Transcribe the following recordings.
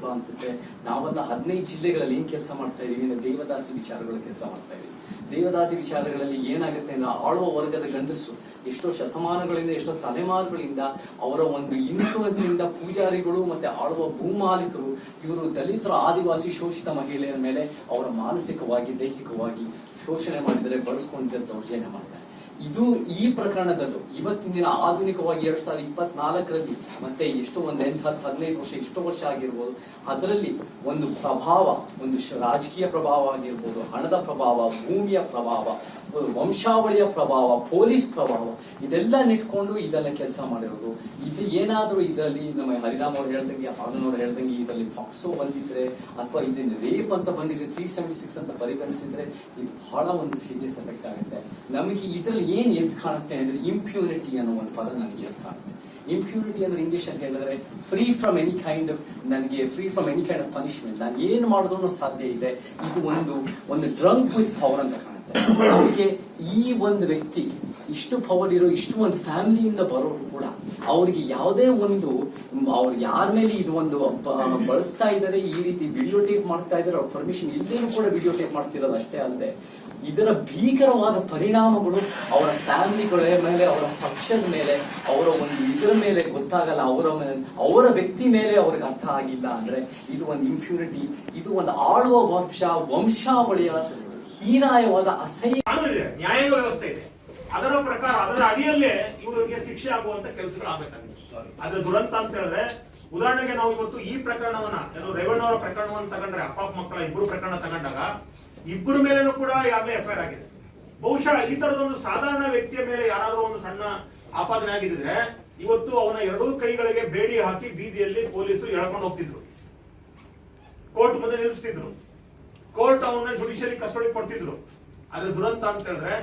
ಅನ್ಸುತ್ತೋ ಅನ್ಸುತ್ತೆ. ನಾವೆಲ್ಲ 15 ಜಿಲ್ಲೆಗಳಲ್ಲಿ ಏನ್ ಕೆಲಸ ಮಾಡ್ತಾ ಇದೀವಿ, ದೇವದಾಸಿ ವಿಚಾರಗಳ ಕೆಲಸ ಮಾಡ್ತಾ ಇದೀವಿ. ದೇವದಾಸಿ ವಿಚಾರಗಳಲ್ಲಿ ಏನಾಗುತ್ತೆ ಅಂದ್ರೆ ಆಳುವ ವರ್ಗದ ಗಂಡಸು ಎಷ್ಟೋ ಶತಮಾನಗಳಿಂದ, ಎಷ್ಟೋ ತಲೆಮಾರುಗಳಿಂದ ಅವರ ಒಂದು ಇನ್ಫ್ಲೂಯೆನ್ಸ್ ಇಂದ ಪೂಜಾರಿಗಳು ಮತ್ತೆ ಆಳುವ ಭೂಮಾಲೀಕರು ಇವರು ದಲಿತರ, ಆದಿವಾಸಿ, ಶೋಷಿತ ಮಹಿಳೆಯರ ಮೇಲೆ ಅವರ ಮಾನಸಿಕವಾಗಿ, ದೈಹಿಕವಾಗಿ ಶೋಷಣೆ ಮಾಡಿದರೆ, ಬಳಸ್ಕೊಂಡಿದ್ದ ದೌರ್ಜನ್ಯ ಮಾಡ್ತಾರೆ. ಇದು ಈ ಪ್ರಕರಣದಲ್ಲೂ ಇವತ್ತಿನ ದಿನ ಆಧುನಿಕವಾಗಿ 2024ರಲ್ಲಿ ಮತ್ತೆ ಎಷ್ಟೋ ಒಂದು 10-15 ವರ್ಷ, ಎಷ್ಟೋ ವರ್ಷ ಆಗಿರ್ಬೋದು, ಅದರಲ್ಲಿ ಒಂದು ಪ್ರಭಾವ, ಒಂದು ರಾಜಕೀಯ ಪ್ರಭಾವ ಆಗಿರ್ಬೋದು, ಹಣದ ಪ್ರಭಾವ, ಭೂಮಿಯ ಪ್ರಭಾವ, ವಂಶಾವಳಿಯ ಪ್ರಭಾವ, ಪೊಲೀಸ್ ಪ್ರಭಾವ, ಇದೆಲ್ಲ ನಿಟ್ಕೊಂಡು ಇದೆಲ್ಲ ಕೆಲಸ ಮಾಡಿರೋದು. ಇದು ಏನಾದ್ರೂ ಇದರಲ್ಲಿ ನಮ್ಮ ಹರಿರಾಮ್ ಅವ್ರು ಹೇಳ್ದಂಗೆ, ಆನಂದ್ ಹೇಳ್ದಂಗೆ ಇದರಲ್ಲಿ ಪಾಕ್ಸೋ ಬಂದಿದ್ರೆ ಅಥವಾ ಇದನ್ನ ರೇಪ್ ಅಂತ ಬಂದಿದ್ರೆ 376 ಅಂತ ಪರಿಗಣಿಸಿದ್ರೆ ಇದು ಬಹಳ ಒಂದು ಸೀರಿಯಸ್ ಎಫೆಕ್ಟ್ ಆಗುತ್ತೆ. ನಮಗೆ ಇದರಲ್ಲಿ ಏನ್ ಎದ್ದು ಕಾಣುತ್ತೆ ಅಂದ್ರೆ ಇಂಪ್ಯೂರಿಟಿ ಅನ್ನೋ ಒಂದು ಪದ ನನಗೆ ಎದ್ದು ಕಾಣುತ್ತೆ. ಇಂಪ್ಯೂರಿಟಿ ಅಂದ್ರೆ ಇಂಗ್ಲಿಷ್ ಅಂತ ಹೇಳಿದ್ರೆ free from any kind of, ನನಗೆ free from any kind of punishment, ನಾನು ಏನ್ ಮಾಡಿದ್ರು ಸಾಧ್ಯ ಇದೆ. ಇದು ಒಂದು ಡ್ರಂಕ್ ವಿತ್ ಪವರ್ ಅಂತ ಕಾಣುತ್ತೆ. ಅವರಿಗೆ ಈ ಒಂದು ವ್ಯಕ್ತಿ ಇಷ್ಟು ಪವರ್ ಇರೋ, ಇಷ್ಟು ಒಂದು ಫ್ಯಾಮಿಲಿಯಿಂದ ಬರೋರು ಕೂಡ ಅವರಿಗೆ ಯಾವುದೇ ಒಂದು, ಅವ್ರು ಯಾರ ಮೇಲೆ ಇದು ಒಂದು ಬಳಸ್ತಾ ಇದ್ದಾರೆ, ಈ ರೀತಿ ವಿಡಿಯೋ ಟೇಪ್ ಮಾಡ್ತಾ ಇದ್ದಾರೆ, ಅವ್ರ ಪರ್ಮಿಷನ್ ಇಲ್ದೇನೂ ಕೂಡ ವಿಡಿಯೋ ಟೇಪ್ ಮಾಡ್ತಿರೋದು ಅಷ್ಟೇ ಅಲ್ಲದೆ ಇದರ ಭೀಕರವಾದ ಪರಿಣಾಮಗಳು ಅವರ ಫ್ಯಾಮಿಲಿಗಳ ಮೇಲೆ, ಅವರ ಪಕ್ಷದ ಮೇಲೆ, ಅವರ ಒಂದು ಇದರ ಮೇಲೆ ಗೊತ್ತಾಗಲ್ಲ, ಅವರ ವ್ಯಕ್ತಿ ಮೇಲೆ ಅವ್ರಿಗೆ ಅರ್ಥ ಆಗಿಲ್ಲ ಅಂದ್ರೆ ಇದು ಒಂದು ಇಂಪ್ಯೂರಿಟಿ, ಇದು ಒಂದು ಆಳುವ ವಂಶಾವಳಿಯ ಹೀನಾಯವಾದ ಅಸಹ್ಯ ನ್ಯಾಯಾಂಗ ವ್ಯವಸ್ಥೆ ಇದೆ. ಅದರ ಪ್ರಕಾರ ಅದರ ಅಡಿಯಲ್ಲೇ ಇವರಿಗೆ ಶಿಕ್ಷೆ ಆಗುವಂತ ಕೆಲಸಗಳು ಆಗ್ಬೇಕಾಗಿದೆ. ಅದ್ರ ದುರಂತ ಅಂತ ಹೇಳಿದ್ರೆ, ಉದಾಹರಣೆಗೆ ನಾವು ಇವತ್ತು ಈ ಪ್ರಕರಣವನ್ನ, ರೇವಣ್ಣವರ ಪ್ರಕರಣವನ್ನು ತಗೊಂಡ್ರೆ, ಅಪ್ಪ ಮಕ್ಕಳ ಇಬ್ಬರು ಪ್ರಕರಣ ತಗೊಂಡಾಗ ಇಬ್ಬರ ಮೇಲೇನೂ ಕೂಡ ಈಗಾಗಲೇ ಎಫ್ಐಆರ್ ಆಗಿದೆ. ಬಹುಶಃ ಈ ತರದೊಂದು ಸಾಧಾರಣ ವ್ಯಕ್ತಿಯ ಮೇಲೆ ಯಾರಾದ್ರೂ ಒಂದು ಸಣ್ಣ ಆಪಾದನೆ ಆಗಿದ್ರೆ ಇವತ್ತು ಅವನ ಎರಡೂ ಕೈಗಳಿಗೆ ಬೇಡಿ ಹಾಕಿ ಬೀದಿಯಲ್ಲಿ ಪೊಲೀಸರು ಎಳ್ಕೊಂಡು ಹೋಗ್ತಿದ್ರು, ಕೋರ್ಟ್ ಮುಂದೆ ನಿಲ್ಲಿಸ್ತಿದ್ರು, ಕೋರ್ಟ್ ಅವನ್ನ ಜುಡಿಷಿಯರಿ ಕಸ್ಟಡಿ ಕೊಡ್ತಿದ್ರು. ಆದ್ರೆ ದುರಂತ ಅಂತ ಹೇಳಿದ್ರೆ,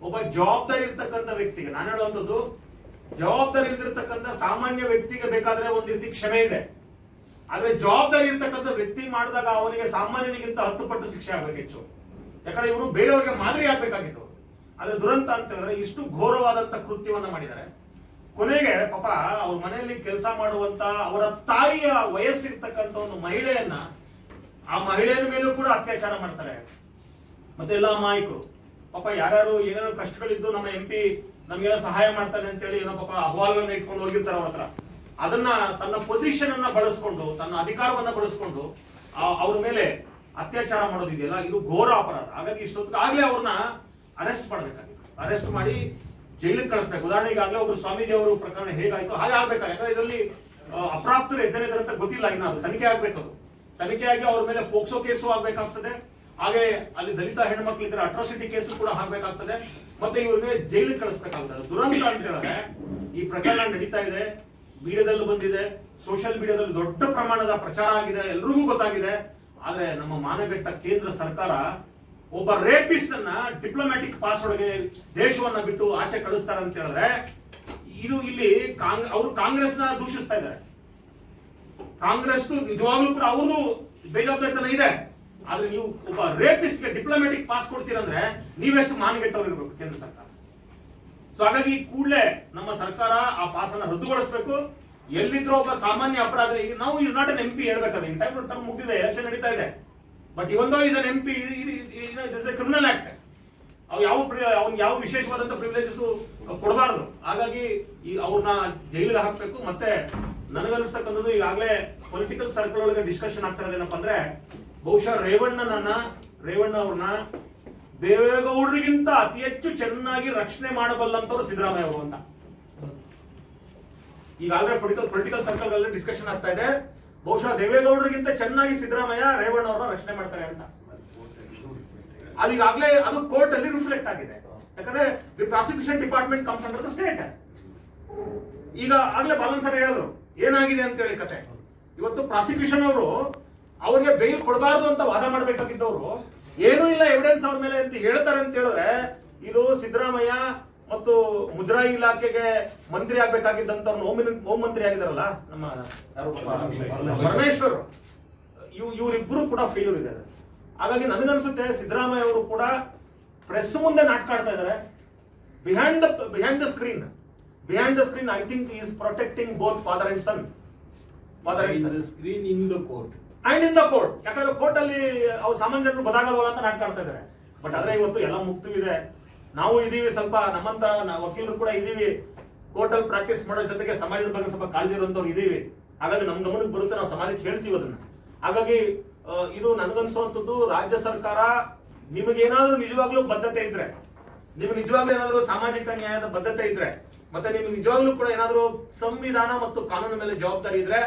ಒಬ್ಬ ಜವಾಬ್ದಾರಿ ಇರ್ತಕ್ಕಂಥ ವ್ಯಕ್ತಿಗೆ, ನಾನು ಹೇಳುವಂಥದ್ದು ಜವಾಬ್ದಾರಿ ಇಲ್ದಿರ್ತಕ್ಕಂಥ ಸಾಮಾನ್ಯ ವ್ಯಕ್ತಿಗೆ ಬೇಕಾದ್ರೆ ಒಂದ್ ರೀತಿ ಕ್ಷಮೆ ಇದೆ. ಆದ್ರೆ ಜವಾಬ್ದಾರಿ ಇರ್ತಕ್ಕಂಥ ವ್ಯಕ್ತಿ ಮಾಡಿದಾಗ ಅವನಿಗೆ ಸಾಮಾನ್ಯನಿಗಿಂತ 10 ಪಟ್ಟು ಶಿಕ್ಷೆ ಆಗ್ಬೇಕು ಹೆಚ್ಚು. ಯಾಕಂದ್ರೆ ಇವರು ಬೇರೆಯವರಿಗೆ ಮಾದರಿ ಆಗ್ಬೇಕಾಗಿತ್ತು. ಆದ್ರೆ ದುರಂತ ಅಂತ ಹೇಳಿದ್ರೆ ಇಷ್ಟು ಘೋರವಾದಂತ ಕೃತ್ಯವನ್ನ ಮಾಡಿದ್ದಾರೆ. ಕೊನೆಗೆ ಪಾಪ ಅವ್ರ ಮನೆಯಲ್ಲಿ ಕೆಲಸ ಮಾಡುವಂತ ಅವರ ತಾಯಿಯ ವಯಸ್ಸಿರ್ತಕ್ಕಂಥ ಒಂದು ಮಹಿಳೆಯನ್ನ, ಆ ಮಹಿಳೆಯ ಮೇಲೂ ಕೂಡ ಅತ್ಯಾಚಾರ ಮಾಡ್ತಾರೆ. ಮತ್ತೆ ಎಲ್ಲ ಅಮಾಯಕರು ಪಾಪ ಯಾರ್ಯಾರು ಏನೇನೋ ಕಷ್ಟಗಳಿದ್ದು ನಮ್ಮ MP ನಮ್ಗೆಲ್ಲ ಸಹಾಯ ಮಾಡ್ತಾನೆ ಅಂತೇಳಿ ಏನೋ ಪಾಪ ಅಹವಾಲುಗಳನ್ನ ಇಟ್ಕೊಂಡು ಹೋಗಿರ್ತಾರೆ ಅವ್ರ ಹತ್ರ. ಅದನ್ನ ತನ್ನ ಪೊಸಿಷನ್ ಅನ್ನ ಬಳಸ್ಕೊಂಡು, ತನ್ನ ಅಧಿಕಾರವನ್ನ ಬಳಸ್ಕೊಂಡು ಅವ್ರ ಮೇಲೆ ಅತ್ಯಾಚಾರ ಮಾಡೋದಿದೆಯಲ್ಲ, ಇದು ಘೋರ ಅಪರಾಧ. ಹಾಗಾಗಿ ಇಷ್ಟೊತ್ತಿಗೆ ಆಗ್ಲೇ ಅವ್ರನ್ನ ಅರೆಸ್ಟ್ ಮಾಡಬೇಕಾಗಿತ್ತು. ಅರೆಸ್ಟ್ ಮಾಡಿ ಜೈಲಿಗೆ ಕಳಿಸ್ಬೇಕು. ಉದಾಹರಣೆಗೆ ಆಗ್ಲೇ ಒಬ್ರು ಸ್ವಾಮೀಜಿ ಅವರು ಪ್ರಕರಣ ಹೇಗಾಯ್ತು ಹಾಗೆ ಆಗ್ಬೇಕಾಗ. ಯಾಕಂದ್ರೆ ಇದರಲ್ಲಿ ಅಪ್ರಾಪ್ತರು ಹೆಸರಿದ್ದಾರೆ ಅಂತ ಗೊತ್ತಿಲ್ಲ, ಇನ್ನ ಅದು ತನಿಖೆ ಆಗ್ಬೇಕದು. ತನಿಖೆಯಾಗಿ ಅವ್ರ ಮೇಲೆ ಪೋಕ್ಸೋ ಕೇಸು ಆಗ್ಬೇಕಾಗ್ತದೆ. ಹಾಗೆ ಅಲ್ಲಿ ದಲಿತ ಹೆಣ್ಮಕ್ಳಿದ್ರೆ ಅಟ್ರಾಸಿಟಿ ಕೇಸು ಕೂಡ ಆಗ್ಬೇಕಾಗ್ತದೆ. ಮತ್ತೆ ಇವ್ರಿಗೆ ಜೈಲಿಗೆ ಕಳಿಸ್ಬೇಕಾಗ್ತದೆ. ದುರಂತ ಅಂತ ಹೇಳಿದ್ರೆ ಈ ಪ್ರಕರಣ ನಡೀತಾ ಇದೆ, ಮೀಡಿಯಾದಲ್ಲೂ ಬಂದಿದೆ, ಸೋಷಿಯಲ್ ಮೀಡಿಯಾದಲ್ಲಿ ದೊಡ್ಡ ಪ್ರಮಾಣದ ಪ್ರಚಾರ ಆಗಿದೆ, ಎಲ್ರಿಗೂ ಗೊತ್ತಾಗಿದೆ. ಆದ್ರೆ ನಮ್ಮ ಮಾನಗೆಟ್ಟ ಕೇಂದ್ರ ಸರ್ಕಾರ ಒಬ್ಬ ರೇಪಿಸ್ಟ್ ಅನ್ನ ಡಿಪ್ಲೊಮ್ಯಾಟಿಕ್ ಪಾಸ್ ಒಳಗೆ ದೇಶವನ್ನ ಬಿಟ್ಟು ಆಚೆ ಕಳಿಸ್ತಾರೆ ಅಂತ ಹೇಳಿದ್ರೆ, ಇದು ಇಲ್ಲಿ ಅವರು ಕಾಂಗ್ರೆಸ್ ನ ದೂಷಿಸ್ತಾ ಇದ್ದಾರೆ. ಕಾಂಗ್ರೆಸ್ ನಿಜವಾಗ್ಲೂ ಕೂಡ ಅವ್ರದ್ದು ಬೇಜವಾಬ್ದಾರಿತನ ಇದೆ. ಆದ್ರೆ ನೀವು ಒಬ್ಬ ರೇಪಿಸ್ಟ್ ಗೆ ಡಿಪ್ಲೊಮ್ಯಾಟಿಕ್ ಪಾಸ್ ಕೊಡ್ತೀರಂದ್ರೆ ನೀವೆಷ್ಟು ಮಾನಗೆಟ್ಟವ್ರು ಇರಬೇಕು ಕೇಂದ್ರ ಸರ್ಕಾರ. ಸೊ ಹಾಗಾಗಿ ಕೂಡಲೇ ನಮ್ಮ ಸರ್ಕಾರ ಆ ಪಾಸ್ ಅನ್ನ ರದ್ದುಗೊಳಿಸಬೇಕು. ಎಲ್ಲಿದ್ರೂ ಒಬ್ಬ ಸಾಮಾನ್ಯ ಅಪರಾಧ, ನಾವು ಇಸ್ ನಾಟ್ ಎನ್ MP ಹೇಳ್ಬೇಕಾದ್ರೆ, ಈ ಟರ್ಮ್ ಮುಗಿದಿದೆ, ಎಲೆಕ್ಷನ್ ನಡೀತಾ ಇದೆ. ಬಟ್ ಇವನ್ ದೋ is an MP, is A criminal act. ಅವ್ನಿಗೆ ಯಾವ ವಿಶೇಷವಾದಂತ ಪ್ರಿವಿಲೇಜಸ್ ಕೊಡಬಾರದು. ಹಾಗಾಗಿ ಅವ್ರನ್ನ ಜೈಲಿಗೆ ಹಾಕ್ಬೇಕು. ಮತ್ತೆ ನನಗನ್ನಿಸ್ತಕ್ಕಂಥದ್ದು, ಈಗಾಗಲೇ ಪೊಲಿಟಿಕಲ್ ಸರ್ಕಲ್ ಒಳಗೆ ಡಿಸ್ಕಷನ್ ಆಗ್ತಾ ಇರೋದೇನಪ್ಪ ಅಂದ್ರೆ, ಬಹುಶಃ ರೇವಣ್ಣ ಅವ್ರನ್ನ ದೇವೇಗೌಡರಿಗಿಂತ ಅತಿ ಹೆಚ್ಚು ಚೆನ್ನಾಗಿ ರಕ್ಷಣೆ ಮಾಡಬಲ್ಲಂತವ್ರು ಸಿದ್ದರಾಮಯ್ಯ ಅವರು ಅಂತ ಈಗಾಗಲೇ ಪೊಲಿಟಿಕಲ್ ಸರ್ಕಲ್ ಗಳಲ್ಲಿ ಡಿಸ್ಕಷನ್ ಆಗ್ತಾ ಇದೆ. ಬಹುಶಃ ದೇವೇಗೌಡರಿಗಿಂತ ಚೆನ್ನಾಗಿ ಸಿದ್ದರಾಮಯ್ಯ ರೇವಣ್ಣ ಅವ್ರನ್ನ ರಕ್ಷಣೆ ಮಾಡ್ತಾರೆ ಅಂತ. ಅದು ಈಗಾಗಲೇ ಅದು ಕೋರ್ಟ್ ಅಲ್ಲಿ ರಿಫ್ಲೆಕ್ಟ್ ಆಗಿದೆ. ಯಾಕಂದ್ರೆ the prosecution department comes under the state. ಈಗ ಆಗ್ಲೇ ಬಾಲನ್ ಸರ್ ಹೇಳಿದ್ರು ಏನಾಗಿದೆ ಅಂತ ಹೇಳಿ ಕತೆ. ಇವತ್ತು ಪ್ರಾಸಿಕ್ಯೂಷನ್ ಅವರು ಅವ್ರಿಗೆ ಬೇಲ್ ಕೊಡಬಾರದು ಅಂತ ವಾದ ಮಾಡಬೇಕಾಗಿದ್ದವರು ಏನೂ ಇಲ್ಲ ಎವಿಡೆನ್ಸ್ ಅವ್ರ ಮೇಲೆ ಅಂತ ಹೇಳ್ತಾರೆ ಅಂತ ಹೇಳಿದ್ರೆ, ಇದು ಸಿದ್ದರಾಮಯ್ಯ ಮತ್ತು ಮುಜರಾಯಿ ಇಲಾಖೆಗೆ ಮಂತ್ರಿ ಆಗ್ಬೇಕಾಗಿದ್ದಂತ ಹೋಮ್ ಮಂತ್ರಿ ಆಗಿದಾರಲ್ಲ ನಮ್ಮ ಪರಮೇಶ್ವರ್, ಇವರಿಬ್ಬರು ಕೂಡ ಫೇಲ್ಯೂರ್ ಇದ್ದಾರೆ. ಹಾಗಾಗಿ ನನಗನ್ಸುತ್ತೆ ಸಿದ್ದರಾಮಯ್ಯ ಅವರು ಕೂಡ ಪ್ರೆಸ್ ಮುಂದೆ ನಾಟಕ ಆಡ್ತಾ ಇದ್ದಾರೆ. Behind the screen I think he is protecting both father and son. Father and son. The screen in the court. And in the court. ಯಾಕಂದ್ರೆ ಕೋರ್ಟ್ ಅಲ್ಲಿ ಅವ್ರು ಸಾಮಾನ್ಯ ಜನರು ಗೊತ್ತಾಗಲ್ವಲ್ಲ ಅಂತ ನಾಟಕ ಆಡ್ತಾ ಇದ್ದಾರೆ. ಬಟ್ ಆದ್ರೆ ಇವತ್ತು ಎಲ್ಲ ಮುಕ್ತವಿದೆ, ನಾವು ಇದೀವಿ, ಸ್ವಲ್ಪ ನಮ್ಮಂತ ವಕೀಲರು ಕೂಡ ಇದೀವಿ, ಕೋರ್ಟ್ ಅಲ್ಲಿ ಪ್ರಾಕ್ಟೀಸ್ ಮಾಡೋ ಜೊತೆಗೆ ಸಮಾಜದ ಬಗ್ಗೆ ಸ್ವಲ್ಪ ಕಾಳಜಿ ಇರುವಂತವ್ರು ಇದೀವಿ. ಹಾಗಾಗಿ ನಮ್ ಗಮನಕ್ಕೆ ಬರುತ್ತೆ, ನಾವು ಸಮಾಜಕ್ಕೆ ಹೇಳ್ತೀವಿ ಅದನ್ನ. ಹಾಗಾಗಿ ಇದು ನನ್ಗನ್ಸುವಂಥದ್ದು, ರಾಜ್ಯ ಸರ್ಕಾರ ನಿಮಗೇನಾದ್ರೂ ನಿಜವಾಗ್ಲೂ ಬದ್ಧತೆ ಇದ್ರೆ, ನಿಮ್ಗೆ ನಿಜವಾಗ್ಲೂ ಏನಾದ್ರು ಸಾಮಾಜಿಕ ನ್ಯಾಯದ ಬದ್ಧತೆ ಇದ್ರೆ, ಮತ್ತೆ ನಿಮ್ಗೆ ನಿಜವಾಗ್ಲೂ ಕೂಡ ಏನಾದ್ರು ಸಂವಿಧಾನ ಮತ್ತು ಕಾನೂನು ಮೇಲೆ ಜವಾಬ್ದಾರಿ ಇದ್ರೆ,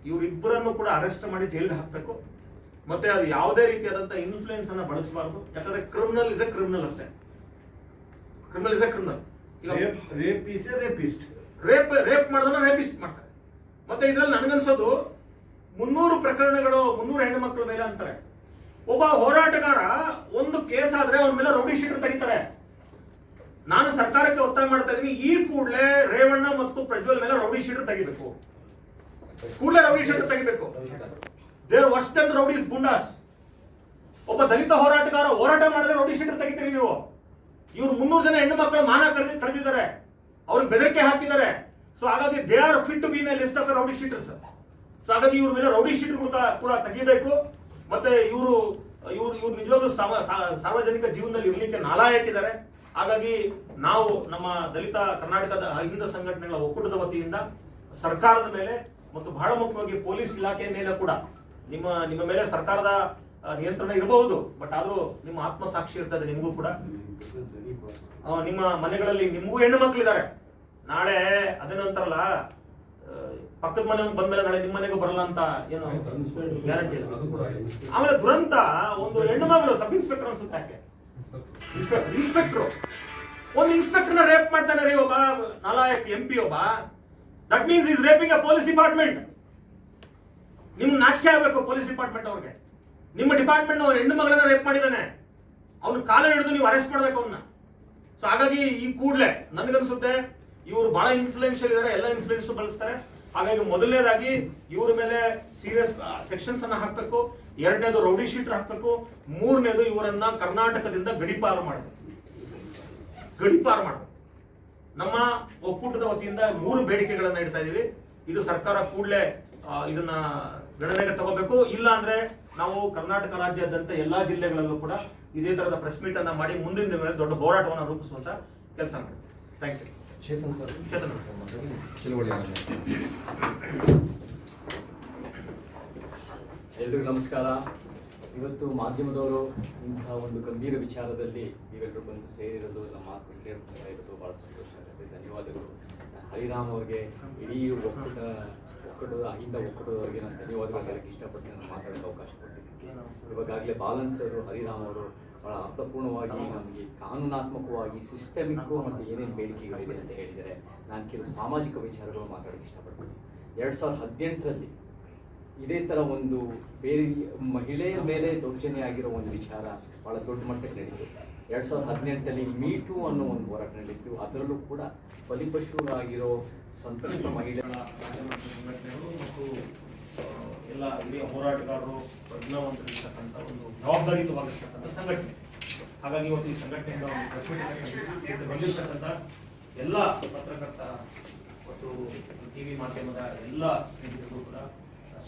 ಇವರಿಬ್ಬರನ್ನು ಕೂಡ ಅರೆಸ್ಟ್ ಮಾಡಿ ಜೈಲಿಗೆ ಹಾಕ್ಬೇಕು. ಮತ್ತೆ ಅದು ಯಾವುದೇ ರೀತಿಯಾದಂತ ಇನ್ಫ್ಲೂಯೆನ್ಸ್ ಅನ್ನ ಬಳಸಬಾರದು. ಯಾಕಂದ್ರೆ ಕ್ರಿಮಿನಲ್ ಇಸ್ ಎ ಕ್ರಿಮಿನಲ್ ಅಷ್ಟೇ. Criminal is A criminal. Rape ಮಾಡಿದ್ರೆ ರೇಪಿಸ್ಟ್ ಮಾಡ್ತಾರೆ. ಮತ್ತೆ ಇದ್ರಲ್ಲಿ ನನ್ಗನ್ಸೋದು 300 ಪ್ರಕರಣಗಳು, 300 ಹೆಣ್ಣು ಮಕ್ಕಳ ಮೇಲೆ ಅಂತಾರೆ. ಒಬ್ಬ ಹೋರಾಟಗಾರ ಒಂದು ಕೇಸ್ ಆದ್ರೆ ಅವನ ಮೇಲೆ ರೌಡಿ ಶೀಟರ್ ತೆಗಿತಾರೆ. ನಾನು ಸರ್ಕಾರಕ್ಕೆ ಒತ್ತಾಯ ಮಾಡ್ತಾ ಇದ್ದೀನಿ, ಈ ಕೂಡಲೇ ರೇವಣ್ಣ ಮತ್ತು ಪ್ರಜ್ವಲ್ ಮೇಲೆ ರೌಡಿ ಶೀಟರ್ ತೆಗಿಬೇಕು. ಕೂಡಲೇ ರೌಡಿ ಶೀಟರ್ ತೆಗಿಬೇಕು. There worst and rowdies goondas. ಒಬ್ಬ ದಲಿತ ಹೋರಾಟಗಾರ ಹೋರಾಟ ಮಾಡಿದ್ರೆ ರೌಡಿ ಶೀಟರ್ ತೆಗಿತೀರಿ ನೀವು. ಇವ್ರು 300 ಜನ ಹೆಣ್ಣು ಮಕ್ಕಳ ಮಾನ ಕಳೆದಿದ್ದಾರೆ, ಅವ್ರಿಗೆ ಬೆದರಿಕೆ ಹಾಕಿದ್ದಾರೆ. ಸೊ ಹಾಗಾಗಿ they are fit to be in a list of rowdy sheeters. So ಹಾಗಾಗಿ ಇವ್ರ ಮೇಲೆ ರೌಡಿ ಶೀಟರ್ ಕೂಡ ತೆಗಿಬೇಕು. ಮತ್ತೆ ಇವರು ನಿಜವಾಗ್ಲೂ ಸಾರ್ವಜನಿಕ ಜೀವನದಲ್ಲಿ ಇರ್ಲಿಕ್ಕೆ ನಾಲಾಯಕ್ಕಿದ್ದಾರೆ. ಹಾಗಾಗಿ ನಾವು ನಮ್ಮ ದಲಿತ ಕರ್ನಾಟಕದ ಅಹಿಂದ ಸಂಘಟನೆಗಳ ಒಕ್ಕೂಟದ ವತಿಯಿಂದ ಸರ್ಕಾರದ ಮೇಲೆ ಮತ್ತು ಬಹಳ ಮುಖ್ಯವಾಗಿ ಪೊಲೀಸ್ ಇಲಾಖೆ ಮೇಲೆ ಕೂಡ ನಿಮ್ಮ ಮೇಲೆ ಸರ್ಕಾರದ ನಿಯಂತ್ರಣ ಇರಬಹುದು, ಬಟ್ ಆದ್ರೂ ನಿಮ್ಮ ಆತ್ಮಸಾಕ್ಷಿ ಇರ್ತದೆ ನಿಮಗೂ ಕೂಡ. ನಿಮ್ಮ ಮನೆಗಳಲ್ಲಿ ನಿಮಗೂ ಹೆಣ್ಣು ಮಕ್ಕಳಿದ್ದಾರೆ. ನಾಳೆ ಅದೇನೋ ಅಂತಾರಲ್ಲ, ಪಕ್ಕದ ಮನೆ ಬಂದ್ಮೇಲೆ ನಾಳೆ ನಿಮ್ಮ ಮನೆಗೂ ಬರಲ್ಲ ಅಂತ ಏನು ಗ್ಯಾರಂಟಿ ಇಲ್ಲ. ಆಮೇಲೆ ದುರಂತ, ಒಂದು ಹೆಣ್ಣು ಮಗಳು ಸಬ್ ಇನ್ಸ್ಪೆಕ್ಟರ್ ಅನ್ಸುತ್ತೆ, ಇನ್ಸ್ಪೆಕ್ಟರ್ ಒಂದು ಇನ್ಸ್ಪೆಕ್ಟರ್ನ ರೇಪ್ ಮಾಡ್ತಾನೆ ರೀ ಒಬ್ಬ ನಾಲಾಯಕ್ MP ಒಬ್ಬ. That means is raping a police department. ನಿಮ್ಗೆ ನಾಚಿಕೆ ಆಗಬೇಕು ಪೊಲೀಸ್ ಡಿಪಾರ್ಟ್ಮೆಂಟ್ ಅವ್ರಿಗೆ. ನಿಮ್ಮ ಡಿಪಾರ್ಟ್ಮೆಂಟ್ ಹೆಣ್ಣು ಮಗಳನ್ನ ರೇಪ್ ಮಾಡಿದ್ದಾನೆ, ಅವ್ನು ಕಾಲ ಹಿಡಿದು ನೀವು ಅರೆಸ್ಟ್ ಮಾಡ್ಬೇಕು ಅವನ್ನ. ಸೊ ಹಾಗಾಗಿ ಈ ಕೂಡಲೇ ನನಗನ್ಸುತ್ತೆ ಇವರು ಬಹಳ ಇನ್ಫ್ಲೂಯೆನ್ಷಿಯಲ್ ಇದ್ದಾರೆ, ಎಲ್ಲ ಇನ್ಫ್ಲೂಯೆನ್ಸ್ ಬಳಸ್ತಾರೆ. ಹಾಗಾಗಿ ಮೊದಲನೇದಾಗಿ ಇವ್ರ ಮೇಲೆ ಸೀರಿಯಸ್ ಸೆಕ್ಷನ್ಸ್ ಅನ್ನ ಹಾಕ್ಬೇಕು. ಎರಡನೇದು ರೌಡಿ ಶೀಟರ್ ಹಾಕ್ಬೇಕು. ಮೂರನೇದು ಇವರನ್ನ ಕರ್ನಾಟಕದಿಂದ ಗಡಿಪಾರು ಮಾಡಬೇಕು. ನಮ್ಮ ಒಕ್ಕೂಟದ ವತಿಯಿಂದ 3 ಬೇಡಿಕೆಗಳನ್ನ ಇಡ್ತಾ ಇದೀವಿ. ಇದು ಸರ್ಕಾರ ಕೂಡಲೇ ಇದನ್ನ ಗಣನೆಗೆ ತಗೋಬೇಕು. ಇಲ್ಲ ಅಂದ್ರೆ ನಾವು ಕರ್ನಾಟಕ ರಾಜ್ಯಾದ್ಯಂತ ಎಲ್ಲಾ ಜಿಲ್ಲೆಗಳಲ್ಲೂ ಕೂಡ ಇದೇ ತರದ ಪ್ರೆಸ್ ಮೀಟ್ ಅನ್ನ ಮಾಡಿ ಮುಂದಿನ ದಿನಗಳಲ್ಲಿ ದೊಡ್ಡ ಹೋರಾಟವನ್ನು ರೂಪಿಸುವಂತ ಕೆಲಸ ಮಾಡ್ತೀವಿ. Thank you. ಚೇತನ್ ಸರ್. ಎಲ್ರಿಗೂ ನಮಸ್ಕಾರ. ಇವತ್ತು ಮಾಧ್ಯಮದವರು ಇಂತಹ ಒಂದು ಗಂಭೀರ ವಿಚಾರದಲ್ಲಿ ನೀವೆಲ್ಲರೂ ಬಂದು ಸೇರಿರೋದು, ನಮ್ಮ ಮಾತು ಕೇಳ್ತಾ ಇರೋದು ಬಹಳ ಸಂತೋಷ ಆಗುತ್ತೆ. ಧನ್ಯವಾದಗಳು. ಹರಿರಾಮ್ ಅವ್ರಿಗೆ, ಇಡೀ ಒಕ್ಕೂಟದ ಅಹಿಂದ ಒಕ್ಕೂಟದವರಿಗೆ ನಾನು ಧನ್ಯವಾದಗಳು ಹೇಳಕ್ಕೆ ಇಷ್ಟಪಟ್ಟು ನಾನು ಮಾತಾಡೋಕ್ಕೆ ಅವಕಾಶ ಕೊಟ್ಟಿದ್ದಕ್ಕೆ. ಇವಾಗಲೇ ಬಾಲನ್ ಸರ್, ಹರಿರಾಮ್ ಅವರು ಬಹಳ ಅರ್ಥಪೂರ್ಣವಾಗಿ ನಮಗೆ ಕಾನೂನಾತ್ಮಕವಾಗಿ ಸಿಸ್ಟಮಿಕ್ಕು ಮತ್ತು ಏನೇನು ಬೇಡಿಕೆಗಳಿದೆ ಅಂತ ಹೇಳಿದ್ದಾರೆ. ನಾನು ಕೆಲವು ಸಾಮಾಜಿಕ ವಿಚಾರಗಳು ಮಾತಾಡೋಕ್ಕೆ ಇಷ್ಟಪಡ್ತೀನಿ. 2018ರಲ್ಲಿ ಇದೇ ಥರ ಒಂದು ಬೇರೆ ಮಹಿಳೆಯ ಮೇಲೆ ದೌರ್ಜನ್ಯ ಆಗಿರೋ ಒಂದು ವಿಚಾರ ಬಹಳ ದೊಡ್ಡ ಮಟ್ಟಕ್ಕೆ ನಡೀತು. 2018ರಲ್ಲಿ ಮೀಟು ಅನ್ನೋ ಒಂದು ಹೋರಾಟ ನಡೀತು. ಅದರಲ್ಲೂ ಕೂಡ ಬಲಿಪಶುರಾಗಿರೋ ಸಂತ್ರಸ್ತ ಮಹಿಳೆಗಳ ಸಂಘಟನೆಗಳು ಮತ್ತು ಎಲ್ಲ ಹಿರಿಯ ಹೋರಾಟಗಾರರು ಪ್ರಜ್ಞಾವಂತರಿರ್ತಕ್ಕಂಥ ಒಂದು ಜವಾಬ್ದಾರಿಯುತವಾಗಿರ್ತಕ್ಕಂಥ ಸಂಘಟನೆ. ಹಾಗಾಗಿ ಇವತ್ತು ಈ ಸಂಘಟನೆಯಿಂದ ಒಂದು ಬಂದಿರತಕ್ಕಂಥ ಎಲ್ಲ ಪತ್ರಕರ್ತ ಮತ್ತು ಟಿವಿ ಮಾಧ್ಯಮದ ಎಲ್ಲ ಸ್ನೇಹಿತರಿಗೂ ಕೂಡ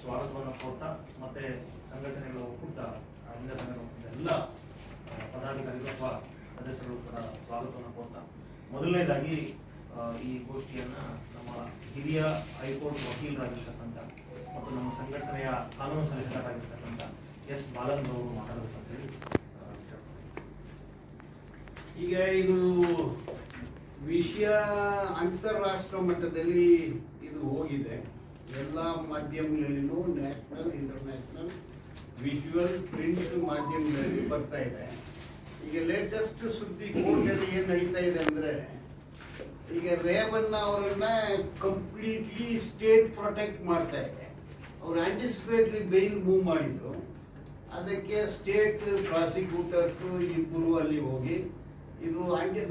ಸ್ವಾಗತವನ್ನು ಕೋರ್ತಾ, ಮತ್ತೆ ಸಂಘಟನೆಗಳ ಒಕ್ಕೂಟ ಅಹಿಂದ ಸಂಘಟನೆ ಎಲ್ಲ ಪದಾಧಿಕಾರಿಗಳು ಅಥವಾ ಸದಸ್ಯರು ಕೂಡ ಸ್ವಾಗತವನ್ನು ಕೋರ್ತಾ, ಮೊದಲನೇದಾಗಿ ಈ ಗೋಷ್ಠಿಯನ್ನ ನಮ್ಮ ಹಿರಿಯ ಹೈಕೋರ್ಟ್ ವಕೀಲರಾಗಿರ್ತಕ್ಕಂಥ ಮತ್ತು ನಮ್ಮ ಸಂಘಟನೆಯ ಕಾನೂನು ಸಲಹೆಗಾರರಾಗಿರ್ತಕ್ಕಂಥ ಎಸ್ ಬಾಲನ್ ಅವರು ಮಾತಾಡಬೇಕು ಅಂತ ಹೇಳಿ. ಈಗ ಇದು ವಿಷಯ ಅಂತಾರಾಷ್ಟ್ರ ಮಟ್ಟದಲ್ಲಿ ಇದು ಹೋಗಿದೆ. ಎಲ್ಲ ಮಾಧ್ಯಮಗಳಲ್ಲಿನೂ ನ್ಯಾಷನಲ್, ಇಂಟರ್ನ್ಯಾಷನಲ್, ವಿಜುವಲ್, ಪ್ರಿಂಟ್ ಮಾಧ್ಯಮಗಳಲ್ಲಿ ಬರ್ತಾ ಇದೆ. ಈಗ ಲೇಟೆಸ್ಟ್ ಸುದ್ದಿ ಕೋರ್ಟಲ್ಲಿ ಏನು ನಡೀತಾ ಇದೆ ಅಂದ್ರೆ, ಈಗ ರೇವಣ್ಣ ಅವರನ್ನ ಕಂಪ್ಲೀಟ್ಲಿ ಸ್ಟೇಟ್ ಪ್ರೊಟೆಕ್ಟ್ ಮಾಡ್ತಾ ಇದೆ. ಅವರು ಆಂಟಿಸಿಪೇಟರಿ ಬೇಲ್ ಮೂವ್ ಮಾಡಿದ್ರು. ಅದಕ್ಕೆ ಸ್ಟೇಟ್ ಪ್ರಾಸಿಕ್ಯೂಟರ್ಸ್ ಇಬ್ಬರು ಅಲ್ಲಿ ಹೋಗಿ ಇದು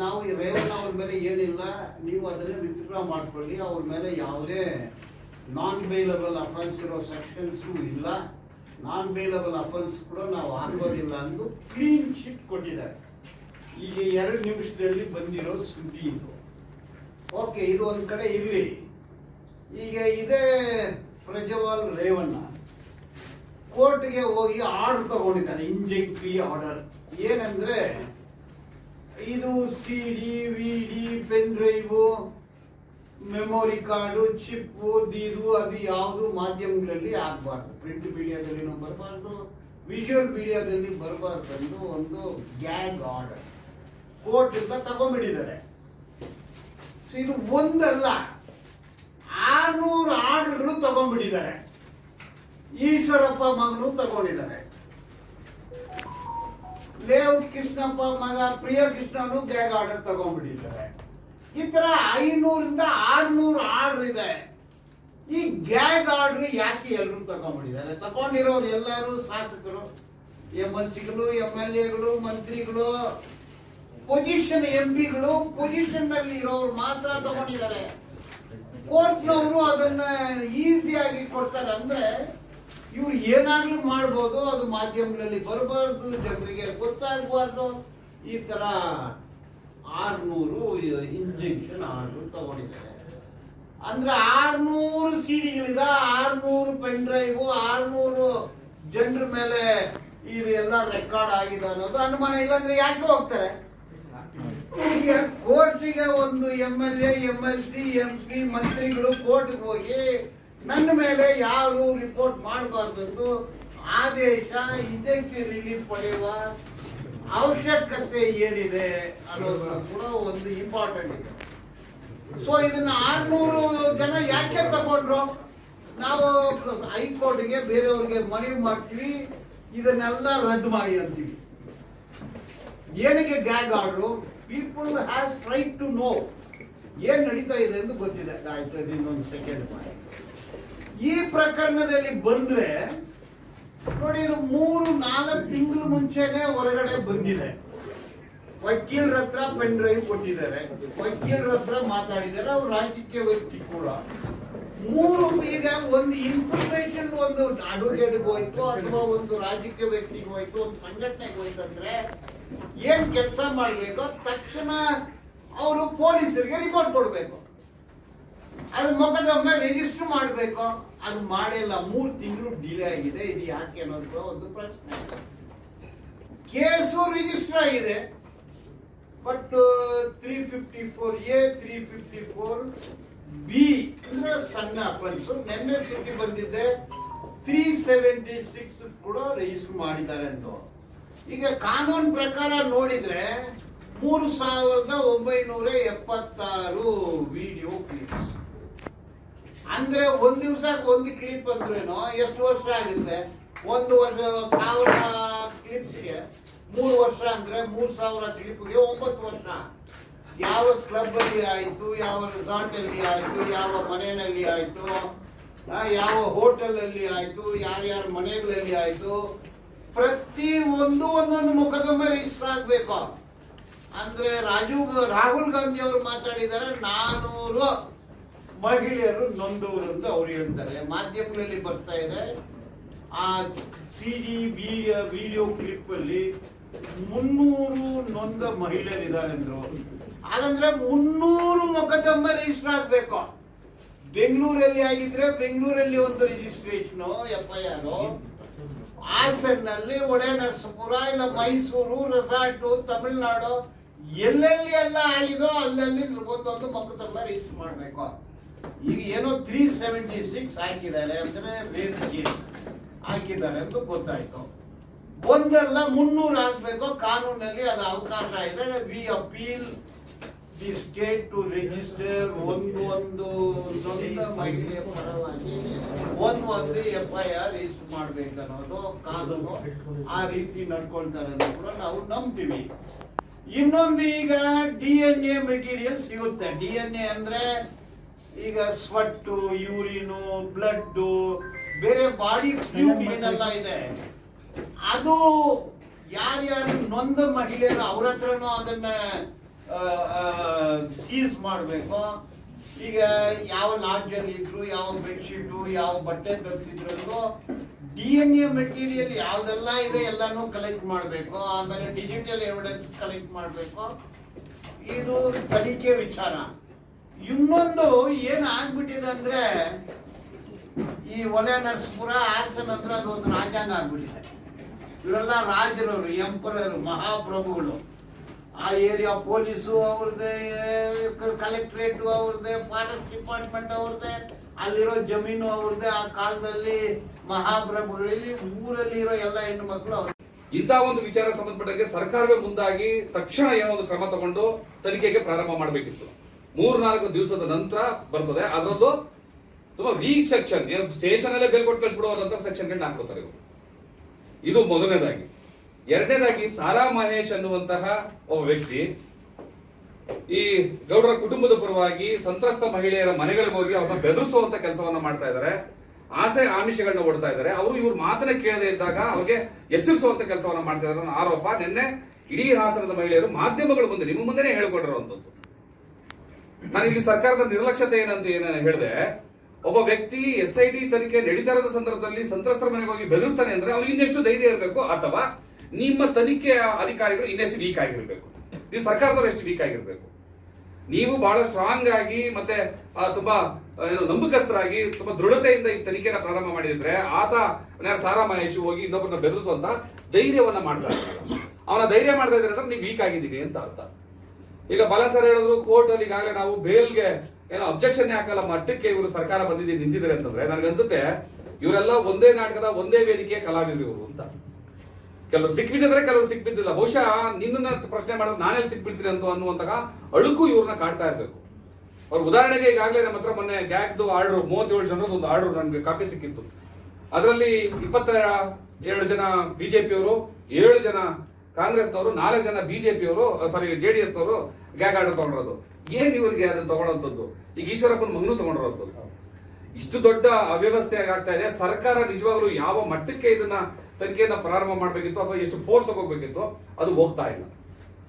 ನಾವು ಈ ರೇವಣ್ಣ ಅವ್ರ ಮೇಲೆ ಏನಿಲ್ಲ, ನೀವು ಅದನ್ನು ವಿತ್ಡ್ರಾ ಮಾಡ್ಕೊಳ್ಳಿ, ಅವ್ರ ಮೇಲೆ ಯಾವುದೇ ನಾನ್ ಬೇಲಬಲ್ ಅಫೆನ್ಸ್ ಇರೋ ಸೆಕ್ಷನ್ಸು ಇಲ್ಲ, ನಾನ್ ಬೇಲಬಲ್ ಅಫೆನ್ಸ್ ಕೂಡ ನಾವು ಹಾಕೋದಿಲ್ಲ ಎಂದು ಕ್ಲೀನ್ ಚಿಟ್ ಕೊಟ್ಟಿದ್ದಾರೆ. ಈಗ 2 ನಿಮಿಷದಲ್ಲಿ ಬಂದಿರೋ ಸುದ್ದಿ ಇದು. ಓಕೆ, ಇದು ಒಂದು ಕಡೆ ಇರಲಿ. ಈಗ ಇದೇ ಪ್ರಜ್ವಲ್ ರೇವಣ್ಣ ಕೋರ್ಟ್ಗೆ ಹೋಗಿ ಆರ್ಡರ್ ತಗೊಂಡಿದ್ದಾನೆ, ಇಂಜೆಕ್ಟ್ರಿ ಆರ್ಡರ್. ಏನಂದ್ರೆ ಇದು CD, VD, pen drive, memory card, ಚಿಪ್ಪು, ಇದು ಅದು ಯಾವುದು ಮಾಧ್ಯಮಗಳಲ್ಲಿ ಆಗಬಾರ್ದು. ಪ್ರಿಂಟ್ ಮೀಡಿಯಾದಲ್ಲಿ ಬರಬಾರ್ದು, ವಿಜುವಲ್ ಮೀಡಿಯಾದಲ್ಲಿ ಬರಬಾರ್ದು ಎಂದು ಒಂದು ಗ್ಯಾಗ್ ಆರ್ಡರ್ ಕೋರ್ಟ್ ಇಂದ ತಗೊಂಡ್ಬಿಟ್ಟಿದ್ದಾರೆ. ಇದು ಒಂದಲ್ಲ 600 ಆರ್ಡರ್ಗಳು ತಗೊಂಡ್ಬಿಟ್ಟಿದ್ದಾರೆ. ಈಶ್ವರಪ್ಪ ಮಗನು ತಗೊಂಡಿದ್ದಾರೆ, ಲೇಔಟ್ ಕೃಷ್ಣಪ್ಪ ಮಗ ಪ್ರಿಯ ಕೃಷ್ಣನು ಗ್ಯಾಗ್ ಆರ್ಡರ್ ತಗೊಂಡ್ಬಿಟ್ಟಿದ್ದಾರೆ. ಈ ತರ 500ರಿಂದ 600 ಆರ್ಡರ್ ಇದೆ. ಈ ಗ್ಯಾಗ್ ಆರ್ಡರ್ ಯಾಕೆ ಎಲ್ಲರೂ ತಗೊಂಡ್ಬಿಟ್ಟಿದ್ದಾರೆ? ತಗೊಂಡಿರೋರು ಎಲ್ಲರೂ ಶಾಸಕರು, MLCಗಳು, MLAಗಳು, ಮಂತ್ರಿಗಳು, ಪೊಸಿಷನ್ MPಗಳು, ಪೊಸಿಷನ್ ನಲ್ಲಿ ಇರೋರು ಮಾತ್ರ ತಗೊಂಡಿದ್ದಾರೆ. ಕೋರ್ಟ್ನವರು ಅದನ್ನ ಈಸಿಯಾಗಿ ಕೊಡ್ತಾರೆ. ಅಂದ್ರೆ ಇವ್ರು ಏನಾಗ್ಲೂ ಮಾಡ್ಬೋದು, ಅದು ಮಾಧ್ಯಮಗಳಲ್ಲಿ ಬರಬಾರ್ದು, ಜನರಿಗೆ ಗೊತ್ತಾಗಬಾರ್ದು. ಈ ತರ 600 ಇಂಜೆಕ್ಷನ್ ಆರ್ಡರ್ ತಗೊಂಡಿದ್ದಾರೆ. ಅಂದ್ರೆ 600 CDಗಳಿಂದ 600 ಪೆನ್ ಡ್ರೈವ್, 600 ಜನರ ಮೇಲೆ ಇದೆಲ್ಲ ರೆಕಾರ್ಡ್ ಆಗಿದೆ ಅನ್ನೋದು ಅನುಮಾನ. ಇಲ್ಲಾಂದ್ರೆ ಯಾಕೆ ಹೋಗ್ತಾರೆ? ಈಗ ಕೋರ್ಟಿಗೆ ಒಂದು MLA, MLC, MP ಮಂತ್ರಿಗಳು ಕೋರ್ಟ್ಗೆ ಹೋಗಿ ನನ್ನ ಮೇಲೆ ಯಾರು ರಿಪೋರ್ಟ್ ಮಾಡಬಾರ್ದು ಆದೇಶ, ಇಂಜೆಕ್ಟಿವ್ ರಿಲೀಫ್ ಪಡೆಯುವ ಅವಶ್ಯಕತೆ ಏನಿದೆ ಅನ್ನೋದು ಕೂಡ ಒಂದು ಇಂಪಾರ್ಟೆಂಟ್ ಇದೆ. ಸೊ ಇದನ್ನ 600 ಜನ ಯಾಕೆ ತಗೊಂಡ್ರು? ನಾವು ಹೈಕೋರ್ಟ್ಗೆ ಬೇರೆಯವ್ರಿಗೆ ಮನವಿ ಮಾಡ್ತೀವಿ, ಇದನ್ನೆಲ್ಲ ರದ್ದು ಮಾಡಿ ಅಂತೀವಿ. ಏನಕ್ಕೆ gag order? People has right to know ಏನ್ ನಡೀತಾ ಇದೆ ಎಂದು ಗೊತ್ತಿದೆ. ಆಯ್ತು, ಇನ್ನೊಂದು ಸೆಕೆಂಡ್ ಮಾಡಿ. ಈ ಪ್ರಕರಣದಲ್ಲಿ ಬಂದ್ರೆ ನೋಡಿ, ಇದು 3-4 ತಿಂಗಳು ಮುಂಚೆನೆ ಹೊರಗಡೆ ಬಂದಿದೆ. ವಕೀಲರ ಹತ್ರ ಪೆನ್ ಡ್ರೈವ್ ಕೊಟ್ಟಿದ್ದಾರೆ, ವಕೀಲರ ಹತ್ರ ಮಾತಾಡಿದ್ದಾರೆ, ಅವ್ರು ರಾಜಕೀಯ ವ್ಯಕ್ತಿ ಕೂಡ. ಈಗ ಒಂದು ಇನ್ಫಾರ್ಮೇಶನ್ ಒಂದು ಅಡ್ವೊಕೇಟ್ಗೆ ಹೋಯ್ತು ಅಥವಾ ಒಂದು ರಾಜಕೀಯ ವ್ಯಕ್ತಿಗೆ ಹೋಯ್ತು, ಒಂದು ಸಂಘಟನೆಗೆ ಹೋಯ್ತಂದ್ರೆ ಏನ್ ಕೆಲಸ ಮಾಡ್ಬೇಕು? ತಕ್ಷಣ ಅವರು ಪೊಲೀಸರಿಗೆ ರಿಪೋರ್ಟ್ ಕೊಡ್ಬೇಕು, ಅದು ಮೊಕದ್ದಮೆ ರಿಜಿಸ್ಟರ್ ಮಾಡಬೇಕು. ಅದು ಮಾಡಿಲ್ಲ, 3 ತಿಂಗಳು ಡಿಲೇ ಆಗಿದೆ. ಇದು ಯಾಕೆ ಅನ್ನೋದು ಒಂದು ಪ್ರಶ್ನೆ. ಕೇಸು ರಿಜಿಸ್ಟರ್ ಆಗಿದೆ, ಬಟ್ 354A, 354B ಅಂದ್ರೆ ಸಣ್ಣ ಅಫೆನ್ಸ್. ನಿನ್ನೆ ಸುದ್ದಿ ಬಂದಿದ್ದೆ 376 ಕೂಡ ರಿಜಿಸ್ಟರ್ ಮಾಡಿದ್ದಾರೆ ಅಂತ. ಈಗ ಕಾನೂನು ಪ್ರಕಾರ ನೋಡಿದ್ರೆ 3976 ವಿಡಿಯೋ ಕ್ಲಿಪ್ಸ್ ಅಂದ್ರೆ ಒಂದ್ ದಿವಸಕ್ಕೆ ಒಂದು ಕ್ಲಿಪ್ ಅಂದ್ರೇನು ಎಷ್ಟು ವರ್ಷ ಆಗುತ್ತೆ? 1 ವರ್ಷ 1000 ಕ್ಲಿಪ್ಸ್ಗೆ 3 ವರ್ಷ ಅಂದ್ರೆ 3000 ಕ್ಲಿಪ್ಗೆ 9 ವರ್ಷ. ಯಾವ ಕ್ಲಬ್ ಅಲ್ಲಿ ಆಯ್ತು, ಯಾವ ರೆಸಾರ್ಟ್ ಅಲ್ಲಿ ಆಯ್ತು, ಯಾವ ಮನೆಯಲ್ಲಿ ಆಯ್ತು, ಯಾವ ಹೋಟೆಲ್ ಅಲ್ಲಿ ಆಯ್ತು, ಯಾರ್ಯಾರ ಮನೆಗಳಲ್ಲಿ ಆಯ್ತು, ಪ್ರತಿ ಒಂದೊಂದು ಮೊಕದ್ದಮೆ ರಿಜಿಸ್ಟರ್ ಆಗ್ಬೇಕು. ಅಂದ್ರೆ ರಾಹುಲ್ ಗಾಂಧಿ ಅವರು ಮಾತಾಡಿದ್ದಾರೆ, 400 ಮಹಿಳೆಯರು ನೊಂದವರು ಅಂತ ಅವ್ರು ಹೇಳ್ತಾರೆ. ಮಾಧ್ಯಮಗಳಲ್ಲಿ ಬರ್ತಾ ಇದೆ. ಆ CD ವಿಡಿಯೋ ಕ್ಲಿಪ್ ಅಲ್ಲಿ 300 ನೊಂದ ಮಹಿಳೆಯರಿದ್ದಾರೆ ಅಂದ್ರು. ಹಾಗಂದ್ರೆ 300 ಮೊಕದ್ದಮೆ ರಿಜಿಸ್ಟರ್ ಆಗ್ಬೇಕು. ಬೆಂಗಳೂರಲ್ಲಿ ಆಗಿದ್ರೆ ಬೆಂಗಳೂರಲ್ಲಿ ಒಂದು ರಿಜಿಸ್ಟ್ರೇಷನ್ FIR, ಹಾಸನಲ್ಲಿ, ಒಡೆನರಸೀಪುರ, ಇಲ್ಲ ಮೈಸೂರು, ರೆಸಾರ್ಟ್, ತಮಿಳುನಾಡು, ಎಲ್ಲೆಲ್ಲಿ ಎಲ್ಲ ಆಗಿದೋ ಅಲ್ಲಲ್ಲಿ ಒಂದೊಂದು ಮೊಕದ್ದಮೆ ರಿಜಿಸ್ಟರ್ ಮಾಡಬೇಕು. ಈಗ ಏನೋ 376 ಹಾಕಿದ್ದಾರೆ ಅಂದ್ರೆ ರೇಪ್ ಕೇಸ್ ಹಾಕಿದ್ದಾರೆ ಅಂತ ಗೊತ್ತಾಯ್ತು. ಒಂದಲ್ಲ 300 ಆಗ್ಬೇಕು. ಕಾನೂನಲ್ಲಿ ಅದು ಅವಕಾಶ ಇದೆ. We appeal the state to register ಒಂದು ನೊಂದ ಮಹಿಳೆಯ ಪರವಾಗಿ ಒಂದು FIR ರಿಜಿಸ್ಟರ್ ಮಾಡ್ಬೇಕನ್ನೋದು ಕಾನೂನು. ಆ ರೀತಿ ನಡ್ಕೊಳ್ತಾರೆ ಅಂತ ಕೂಡ ನಾವು ನಂಬ್ತೀವಿ. ಇನ್ನೊಂದು, ಈಗ DNA ಮೆಟೀರಿಯಲ್ ಸಿಗುತ್ತೆ. DNA ಅಂದ್ರೆ ಈಗ ಸ್ವಟ್ಟು, ಯೂರಿನು, ಬ್ಲಡ್, ಬೇರೆ ಬಾಡಿ ಫ್ಲೂಯಿಡ್ ಏನೆಲ್ಲ ಇದೆ, ಅದು ಯಾರ್ಯಾರು ನೊಂದ ಮಹಿಳೆಯರು ಅವ್ರ ಹತ್ರನೂ ಅದನ್ನ ಸೀಸ್ ಮಾಡಬೇಕು. ಈಗ ಯಾವ ಲಾಡ್ಜ್ ಅಲ್ಲಿ ಇದ್ರು, ಯಾವ ಬೆಡ್ಶೀಟು, ಯಾವ ಬಟ್ಟೆ ಧರಿಸಿದ್ರು DNA ಮೆಟೀರಿಯಲ್ ಯಾವ್ದೆಲ್ಲ ಇದೆ ಎಲ್ಲಾನು ಕಲೆಕ್ಟ್ ಮಾಡಬೇಕು. ಆಮೇಲೆ ಡಿಜಿಟಲ್ ಎವಿಡೆನ್ಸ್ ಕಲೆಕ್ಟ್ ಮಾಡಬೇಕು. ಇದು ತನಿಖೆ ವಿಚಾರ. ಇನ್ನೊಂದು ಏನ್ ಆಗ್ಬಿಟ್ಟಿದೆ ಅಂದ್ರೆ, ಈ ಒಲೆ ನರಸೀಪುರ ಹಾಸನ ಅಂದ್ರೆ ಅದೊಂದು ರಾಜಾಂಗ ಆಗ್ಬಿಟ್ಟಿದೆ. ಇವರೆಲ್ಲ ರಾಜರವರು, ಎಂಪರರು, ಮಹಾಪ್ರಭುಗಳು. ಆ ಏರಿಯಾ ಪೊಲೀಸು ಅವ್ರದ್ದೇ, ಕಲೆಕ್ಟ್ರೇಟು ಅವ್ರದ್ದೇ, ಫಾರೆಸ್ಟ್ ಡಿಪಾರ್ಟ್ಮೆಂಟ್ ಅವ್ರದ್ದೇ, ಅಲ್ಲಿರೋ ಜಮೀನು ಅವ್ರದ್ದೇ. ಆ ಕಾಲದಲ್ಲಿ ಮಹಾಪ್ರಭುಗಳಲ್ಲಿ ಊರಲ್ಲಿ ಇರೋ ಎಲ್ಲ ಹೆಣ್ಣು ಮಕ್ಕಳು ಅವ್ರ. ಇಂಥ ಒಂದು ವಿಚಾರ ಸಂಬಂಧಪಟ್ಟಂಗೆ ಸರ್ಕಾರವೇ ಮುಂದಾಗಿ ತಕ್ಷಣ ಏನೋ ಒಂದು ಕ್ರಮ ತಗೊಂಡು ತನಿಖೆಗೆ ಪ್ರಾರಂಭ ಮಾಡಬೇಕಿತ್ತು. 3-4 ದಿವಸದ ನಂತರ ಬರ್ತದೆ. ಅದರಲ್ಲೂ ತುಂಬಾ ವೀಕ್ ಸೆಕ್ಷನ್, ಸ್ಟೇಷನ್ ಅಲ್ಲೇ ಬೇಲ್ ಕೊಟ್ಟು ಕಳಿಸ್ಬಿಡುವಂತ ಸೆಕ್ಷನ್ ಹಾಕ್ಕೊತಾರೆ ಇವರು. ಇದು ಮೊದಲನೇದಾಗಿ. ಎರಡನೇದಾಗಿ ಸಾರಾ ಮಹೇಶ್ ಅನ್ನುವಂತಹ ಒಬ್ಬ ವ್ಯಕ್ತಿ ಈ ಗೌಡರ ಕುಟುಂಬದ ಪರವಾಗಿ ಸಂತ್ರಸ್ತ ಮಹಿಳೆಯರ ಮನೆಗಳಿಗೆ ಹೋಗಿ ಅವ್ರನ್ನ ಬೆದರಿಸುವಂತ ಕೆಲಸವನ್ನ ಮಾಡ್ತಾ ಇದ್ದಾರೆ, ಆಸೆ ಆಮಿಷಗಳನ್ನ ಓಡ್ತಾ ಇದ್ದಾರೆ. ಅವರು ಇವ್ರ ಮಾತನ್ನ ಕೇಳದೆ ಇದ್ದಾಗ ಅವ್ರಿಗೆ ಎಚ್ಚರಿಸುವಂತ ಕೆಲಸವನ್ನ ಮಾಡ್ತಾ ಇದ್ದಾರೆ ಅನ್ನೋ ಆರೋಪ ನಿನ್ನೆ ಇಡೀ ಹಾಸನದ ಮಹಿಳೆಯರು ಮಾಧ್ಯಮಗಳ ಮುಂದೆ ನಿಮ್ಮ ಮುಂದೆನೇ ಹೇಳ್ಕೊಂಡಿರುವಂತದ್ದು. ನಾನು ಇಲ್ಲಿ ಸರ್ಕಾರದ ನಿರ್ಲಕ್ಷ್ಯತೆ ಏನಂತ ಹೇಳಿದೆ, ಒಬ್ಬ ವ್ಯಕ್ತಿ SIT ತನಿಖೆ ನಡೀತಾ ಇರೋ ಸಂದರ್ಭದಲ್ಲಿ ಸಂತ್ರಸ್ತರ ಮನೆಗೆ ಹೋಗಿ ಬೆದರಿಸ್ತಾನೆ ಅಂದ್ರೆ ಅವ್ರಿಗೆ ಇನ್ನೆಷ್ಟು ಧೈರ್ಯ ಇರಬೇಕು, ಅಥವಾ ನಿಮ್ಮ ತನಿಖೆಯ ಅಧಿಕಾರಿಗಳು ಇನ್ನೆಷ್ಟು ವೀಕ್ ಆಗಿರ್ಬೇಕು, ನೀವು ಸರ್ಕಾರದವರು ಎಷ್ಟು ವೀಕ್ ಆಗಿರ್ಬೇಕು. ನೀವು ಬಹಳ ಸ್ಟ್ರಾಂಗ್ ಆಗಿ ಮತ್ತೆ ತುಂಬಾ ನಂಬಿಕಸ್ಥರಾಗಿ ತುಂಬಾ ದೃಢತೆಯಿಂದ ಈ ತನಿಖೆನ ಪ್ರಾರಂಭ ಮಾಡಿದ್ರೆ ಆತ ಸಾರಾ ಮಹೇಶ್ ಹೋಗಿ ಇನ್ನೊಬ್ಬರನ್ನ ಬೆದರಿಸುವಂತ ಧೈರ್ಯವನ್ನ ಮಾಡ್ತಾ ಇದ್ದಾರೆ. ಅವನ ಧೈರ್ಯ ಮಾಡ್ತಾ ಇದ್ರೆ ಅಂದ್ರೆ ನೀವು ವೀಕ್ ಆಗಿದ್ದೀರಿ ಅಂತ ಅರ್ಥ. ಈಗ ಬಾಲ ಸರ್ ಹೇಳಿದ್ರು ಕೋರ್ಟ್ ಅಲ್ಲಿ ಈಗಾಗಲೇ ನಾವು ಬೇಲ್ಗೆ ಏನೋ ಅಬ್ಜೆಕ್ಷನ್ ಹಾಕಲ್ಲ ಮಟ್ಟಕ್ಕೆ ಇವರು ಸರ್ಕಾರ ನಿಂತಿದ್ದಾರೆ ಅಂತಂದ್ರೆ ನನಗನ್ಸುತ್ತೆ ಇವರೆಲ್ಲ ಒಂದೇ ನಾಟಕದ ಒಂದೇ ವೇದಿಕೆಯ ಕಲಾವಿದರು ಇವರು ಅಂತ. ಕೆಲವರು ಸಿಕ್ಬಿಟ್ಟಿದ್ರೆ ಕೆಲವರು ಸಿಕ್ಬಿದ್ದಿಲ್ಲ. ಬಹುಶಃ ನಿನ್ನ ಪ್ರಶ್ನೆ ಮಾಡೋದು ನಾನೆಲ್ಲಿ ಸಿಕ್ಬಿಡ್ತೀನಿ ಅನ್ನುವಂತಹ ಅಳುಕು ಇವ್ರನ್ನ ಕಾಡ್ತಾ ಇರ್ಬೇಕು. ಅವ್ರ ಉದಾಹರಣೆಗೆ ಈಗಾಗಲೇ ನಮ್ಮ ಹತ್ರ ಮೊನ್ನೆ ಗ್ಯಾಗ್ದು ಆರ್ಡರ್ 37 ಜನರದ್ದು ಒಂದು ಆರ್ಡರ್ ನನಗೆ ಕಾಪಿ ಸಿಕ್ಕಿತ್ತು. ಅದರಲ್ಲಿ 22 ಜನ ಬಿಜೆಪಿಯವರು, 7 ಜನ ಕಾಂಗ್ರೆಸ್ನವರು, 4 ಜನ ಬಿಜೆಪಿಯವರು, JDS ನವರು ಗ್ಯಾಗ್ ಆರ್ಡರ್ ತಗೊಂಡಿರೋದು. ಏನ್ ಇವ್ರಿಗೆ ಅದನ್ನ ತಗೊಳ್ಳೋಂಥದ್ದು? ಈಗ ಈಶ್ವರಪ್ಪನ ಮಗನೂ ತಗೊಂಡಿರೋಂಥದ್ದು. ಇಷ್ಟು ದೊಡ್ಡ ಅವ್ಯವಸ್ಥೆ ಆಗ್ತಾ ಇದೆ. ಸರ್ಕಾರ ನಿಜವಾಗ್ಲೂ ಯಾವ ಮಟ್ಟಕ್ಕೆ ಇದನ್ನ ತನಿಖೆಯನ್ನ ಪ್ರಾರಂಭ ಮಾಡಬೇಕಿತ್ತು ಅಥವಾ ಎಷ್ಟು ಫೋರ್ಸ್ ಹೋಗ್ಬೇಕಿತ್ತು ಅದು ಹೋಗ್ತಾ ಇಲ್ಲ.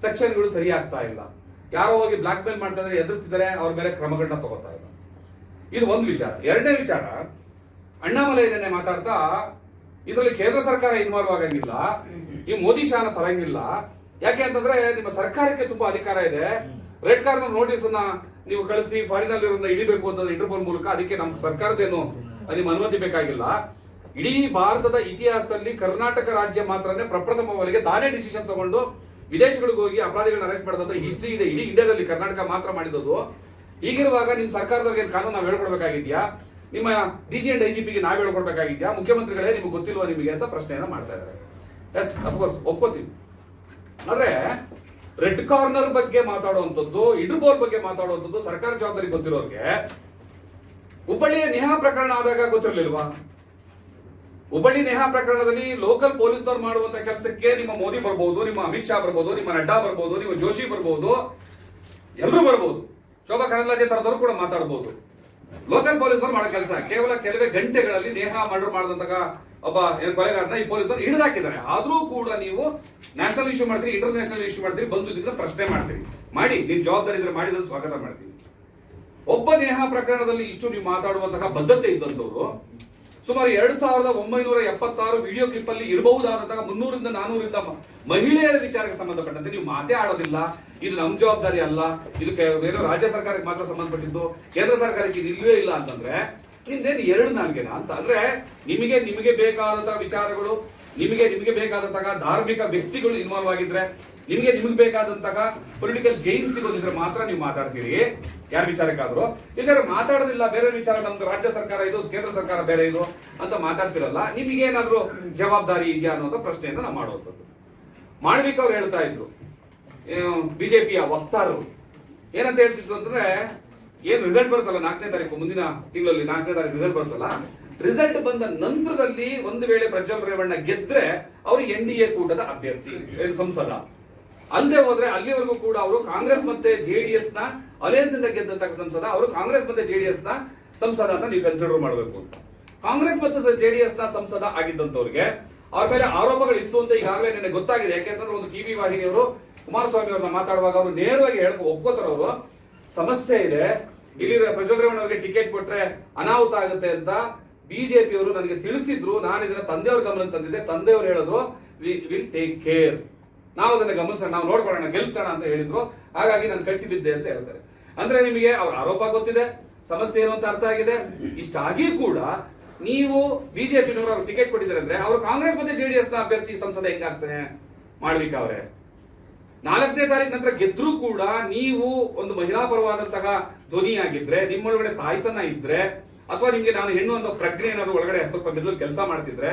ಸೆಕ್ಷನ್ಗಳು ಸರಿ ಆಗ್ತಾ ಇಲ್ಲ. ಯಾರೋ ಹೋಗಿ ಬ್ಲಾಕ್ ಮೇಲ್ ಮಾಡ್ತಾ ಇದ್ರೆ ಎದುರಿಸ್ತಿದ್ದಾರೆ, ಅವ್ರ ಮೇಲೆ ಕ್ರಮಗಳನ್ನ ತಗೋತಾ ಇಲ್ಲ. ಇದು ಒಂದು ವಿಚಾರ. ಎರಡನೇ ವಿಚಾರ, ಅಣ್ಣಾಮಲೈ ನೆನ್ನೆ ಮಾತಾಡ್ತಾ ಇದರಲ್ಲಿ ಕೇಂದ್ರ ಸರ್ಕಾರ ಇನ್ವಾಲ್ವ್ ಆಗಂಗಿಲ್ಲ, ಈ ಮೋದಿ ಶಾನ ತರಂಗಿಲ್ಲ. ಯಾಕೆ ಅಂತಂದ್ರೆ ನಿಮ್ಮ ಸರ್ಕಾರಕ್ಕೆ ತುಂಬಾ ಅಧಿಕಾರ ಇದೆ. ರೆಡ್ ಕಾರ್ನರ್ ನೋಟಿಸ್ ಅನ್ನ ನೀವು ಕಳಿಸಿ ಫಾರಿನ್ ಅಲ್ಲಿ ಹಿಡಿಬೇಕು ಅಂತಂದ್ರೆ ಇಂಟರ್ಪೋಲ್ ಮೂಲಕ, ಅದಕ್ಕೆ ನಮ್ಮ ಸರ್ಕಾರದೇನು ನಿಮ್ಮ ಅನುಮತಿ ಬೇಕಾಗಿಲ್ಲ. ಇಡೀ ಭಾರತದ ಇತಿಹಾಸದಲ್ಲಿ ಕರ್ನಾಟಕ ರಾಜ್ಯ ಮಾತ್ರನೇ ಪ್ರಪ್ರಥಮವರೆಗೆ ತಾನೇ ಡಿಸಿಷನ್ ತಗೊಂಡು ವಿದೇಶಗಳಿಗೆ ಹೋಗಿ ಅಪರಾಧಿಗಳನ್ನ ಅರೆಸ್ಟ್ ಮಾಡಿದಂತ ಹಿಸ್ಟ್ರಿ ಇದೆ ಇಡೀ ಇಂಡಿಯಾದಲ್ಲಿ. ಕರ್ನಾಟಕ ಮಾತ್ರ ಮಾಡಿದ್ದು. ಹೀಗಿರುವಾಗ ನಿಮ್ ಸರ್ಕಾರದವ್ರಿಗೆ ಕಾನೂನು ನಾವು ಹೇಳ್ಕೊಡ್ಬೇಕಾಗಿದ್ಯಾ? ನಿಮ್ಮ DG and IGPಗೆ ನಾವ್ ಹೇಳ್ಕೊಡ್ಬೇಕಾಗಿದ್ಯಾ? ಮುಖ್ಯಮಂತ್ರಿಗಳೇ ನಿಮ್ಗೆ ಗೊತ್ತಿಲ್ವಾ ನಿಮಗೆ ಅಂತ ಪ್ರಶ್ನೆಯನ್ನ ಮಾಡ್ತಾ ಇದ್ದಾರೆ. ಎಸ್, ಅಫ್ಕೋರ್ಸ್ ಒಪ್ಕೋತೀವಿ. ಆದ್ರೆ ರೆಡ್ ಕಾರ್ನರ್ ಬಗ್ಗೆ ಮಾತಾಡುವಂಥದ್ದು, ಇಂಟರ್ಪೋಲ್ ಬಗ್ಗೆ ಮಾತಾಡುವಂಥದ್ದು ಸರ್ಕಾರ ಜವಾಬ್ದಾರಿ ಗೊತ್ತಿರೋರಿಗೆ ಹುಬ್ಬಳ್ಳಿಯ ನೇಹಾ ಪ್ರಕರಣ ಆದಾಗ ಗೊತ್ತಿರಲಿಲ್ವಾ? ಹುಬ್ಬಳ್ಳಿ ನೇಹಾ ಪ್ರಕರಣದಲ್ಲಿ ಲೋಕಲ್ ಪೊಲೀಸ್ನವ್ರು ಮಾಡುವಂತ ಕೆಲಸಕ್ಕೆ ನಿಮ್ಮ ಮೋದಿ ಬರ್ಬೋದು, ನಿಮ್ಮ ಅಮಿತ್ ಶಾ ಬರ್ಬೋದು, ನಿಮ್ಮ ನಡ್ಡಾ ಬರ್ಬೋದು, ನಿಮ್ಮ ಜೋಶಿ ಬರ್ಬೋದು, ಎಲ್ಲರೂ ಬರ್ಬೋದು, ಶೋಭಾ ಕರಂದ್ಲಾಜೆ ತರದವರು ಕೂಡ ಮಾತಾಡಬಹುದು. ಲೋಕಲ್ ಪೊಲೀಸ್ನವ್ರು ಮಾಡೋ ಕೆಲಸ ಕೇವಲ ಕೆಲವೇ ಗಂಟೆಗಳಲ್ಲಿ ನೇಹಾ ಮರ್ಡರ್ ಮಾಡಿದಂತಹ ಒಬ್ಬ ಕೊಲೆಗಾರನ ಈ ಪೊಲೀಸರು ಹಿಡಿದಾಕಿದ್ದಾರೆ. ಆದ್ರೂ ಕೂಡ ನೀವು ನ್ಯಾಷನಲ್ ಇಶ್ಯೂ ಮಾಡ್ತೀರಿ, ಇಂಟರ್ನ್ಯಾಷನಲ್ ಇಶ್ಯೂ ಮಾಡ್ತೀರಿ, ಬಂದು ಇದನ್ನ ಪ್ರಶ್ನೆ ಮಾಡ್ತೀರಿ. ಮಾಡಿ, ನಿಮ್ ಜವಾಬ್ದಾರಿ ಇದ್ರೆ ಮಾಡಿ, ಸ್ವಾಗತ ಮಾಡ್ತೀವಿ. ಒಬ್ಬ ನೇಹಾ ಪ್ರಕರಣದಲ್ಲಿ ಇಷ್ಟು ನೀವು ಮಾತಾಡುವಂತಹ ಬದ್ಧತೆ ಇದ್ದಂತವರು ಸುಮಾರು 2976 ವಿಡಿಯೋ ಕ್ಲಿಪ್ ಅಲ್ಲಿ ಇರಬಹುದಾದಂತಹ 300ರಿಂದ 400ರಿಂದ ಮಹಿಳೆಯರ ವಿಚಾರಕ್ಕೆ ಸಂಬಂಧಪಟ್ಟಂತೆ ನೀವು ಮಾತೇ ಆಡೋದಿಲ್ಲ. ಇದು ನಮ್ಮ ಜವಾಬ್ದಾರಿ ಅಲ್ಲ, ಇದು ಏನೋ ರಾಜ್ಯ ಸರ್ಕಾರಕ್ಕೆ ಮಾತ್ರ ಸಂಬಂಧಪಟ್ಟಿದ್ದು, ಕೇಂದ್ರ ಸರ್ಕಾರಕ್ಕೆ ಇದು ಇಲ್ಲವೇ ಇಲ್ಲ ಅಂತಂದ್ರೆ ನಿಮ್ದೇನು 2 ನಾಲ್ಗೆನಾ ಅಂತ? ಅಂದ್ರೆ ನಿಮಗೆ ಬೇಕಾದಂತಹ ವಿಚಾರಗಳು, ನಿಮಗೆ ಬೇಕಾದಂತಹ ಧಾರ್ಮಿಕ ವ್ಯಕ್ತಿಗಳು ಇನ್ವಾಲ್ವ್ ಆಗಿದ್ರೆ, ನಿಮಗೆ ಬೇಕಾದಂತಹ ಪೊಲಿಟಿಕಲ್ ಗೈನ್ ಸಿಗೋದಿದ್ರೆ ಮಾತ್ರ ನೀವು ಮಾತಾಡ್ತೀರಿ, ಯಾರ ವಿಚಾರಕ್ಕಾದ್ರು. ಈಗ ಮಾತಾಡೋದಿಲ್ಲ, ಬೇರೆ ವಿಚಾರ, ನಮ್ದು ರಾಜ್ಯ ಸರ್ಕಾರ ಇದು, ಕೇಂದ್ರ ಸರ್ಕಾರ ಬೇರೆ ಇದು ಅಂತ ಮಾತಾಡ್ತಿರಲ್ಲ, ನಿಮಗೇನಾದ್ರೂ ಜವಾಬ್ದಾರಿ ಇದೆಯಾ ಅನ್ನೋದು ಪ್ರಶ್ನೆಯನ್ನ ನಾವು ಮಾಡುವಂಥದ್ದು. ಮಾಳ್ವಿಕ್ ಅವ್ರು ಹೇಳ್ತಾ ಇದ್ರು, ಬಿಜೆಪಿಯ ವಕ್ತಾರರು ಏನಂತ ಹೇಳ್ತಿದ್ರು ಅಂತಂದ್ರೆ, ಏನ್ ರಿಸಲ್ಟ್ ಬರುತ್ತಲ್ಲ 4ನೇ ತಾರೀಕು, ಮುಂದಿನ ತಿಂಗಳಲ್ಲಿ 4ನೇ ತಾರೀಕು ರಿಸಲ್ಟ್ ಬರುತ್ತಲ್ಲ, ರಿಸಲ್ಟ್ ಬಂದ ನಂತರದಲ್ಲಿ ಒಂದು ವೇಳೆ ಪ್ರಜ್ವಲ್ ರೇವಣ್ಣ ಗೆದ್ರೆ ಅವರು NDA ಕೂಟದ ಅಭ್ಯರ್ಥಿ, ಸಂಸದ. ಅಲ್ಲದೆ ಹೋದ್ರೆ ಅಲ್ಲಿವರೆಗೂ ಕೂಡ ಅವರು ಕಾಂಗ್ರೆಸ್ ಮತ್ತೆ JDS ನ ಅಲಯನ್ಸ್ ಇಂದ ಗೆದ್ದಂತ ಸಂಸದ, ಅವರು ಕಾಂಗ್ರೆಸ್ ಮತ್ತೆ JDS ನ ಸಂಸದ ಅಂತ ನೀವು ಕನ್ಸಿಡರ್ ಮಾಡಬೇಕು ಅಂತ. ಕಾಂಗ್ರೆಸ್ ಮತ್ತು JDS ನ ಸಂಸದ ಆಗಿದ್ದಂತವ್ರಿಗೆ ಅವ್ರ ಮೇಲೆ ಆರೋಪಗಳು ಇತ್ತು ಅಂತ ಈಗಾಗಲೇ ನನಗೆ ಗೊತ್ತಾಗಿದೆ. ಯಾಕೆಂತಂದ್ರೆ ಒಂದು TV ವಾಹಿನಿಯವರು ಕುಮಾರಸ್ವಾಮಿ ಅವ್ರನ್ನ ಮಾತಾಡುವಾಗ ಅವರು ನೇರವಾಗಿ ಒಪ್ಕೋತಾರ, ಅವರು ಸಮಸ್ಯೆ ಇದೆ ಇಲ್ಲಿ, ಪ್ರಜ್ವಲ್ ರೇವಣ್ಣ ಅವರಿಗೆ ಟಿಕೆಟ್ ಕೊಟ್ರೆ ಅನಾಹುತ ಆಗುತ್ತೆ ಅಂತ ಬಿಜೆಪಿಯವರು ನನಗೆ ತಿಳಿಸಿದ್ರು. ನಾನು ಇದನ್ನ ತಂದೆಯವ್ರ ಗಮನಕ್ಕೆ ತಂದಿದ್ದೆ. ತಂದೆಯವರು ಹೇಳಿದ್ರು ವಿಲ್ ಟೇಕ್ ಕೇರ್, ನಾವು ಅದನ್ನ ಗಮನಿಸೋಣ, ನಾವು ನೋಡ್ಕೊಳ್ಳೋಣ, ಗೆಲ್ಸೋಣ ಅಂತ ಹೇಳಿದ್ರು. ಹಾಗಾಗಿ ನಾನು ಕಟ್ಟಿ ಬಿದ್ದೆ ಅಂತ ಹೇಳ್ತಾರೆ. ಅಂದ್ರೆ ನಿಮಗೆ ಅವ್ರ ಆರೋಪ ಗೊತ್ತಿದೆ, ಸಮಸ್ಯೆ ಏನು ಅಂತ ಅರ್ಥ ಆಗಿದೆ. ಇಷ್ಟಾಗಿ ಕೂಡ ನೀವು ಬಿಜೆಪಿನವರು ಅವ್ರು ಟಿಕೆಟ್ ಕೊಟ್ಟಿದ್ದಾರೆ ಅಂದ್ರೆ ಅವರು ಕಾಂಗ್ರೆಸ್ ಮತ್ತೆ ಜೆಡಿಎಸ್ ನ ಅಭ್ಯರ್ಥಿ ಸಂಸದ ಹೆಂಗಾಗ್ತಾನೆ ಮಾಳ್ವಿಕ ಅವರೇ? 4ನೇ ತಾರೀಕು ನಂತರ ಗೆದ್ರೂ ಕೂಡ ನೀವು ಒಂದು ಮಹಿಳಾ ಪರವಾದಂತಹ ಧ್ವನಿಯಾಗಿದ್ರೆ, ನಿಮ್ಮೊಳಗಡೆ ತಾಯ್ತನ ಇದ್ರೆ, ಅಥವಾ ನಿಮ್ಗೆ ನಾನು ಹೆಣ್ಣು ಅನ್ನೋ ಪ್ರಜ್ಞೆ ಏನಾದ್ರು ಒಳಗಡೆ ಸ್ವಲ್ಪ ಮೆದುಳು ಕೆಲಸ ಮಾಡ್ತಿದ್ರೆ,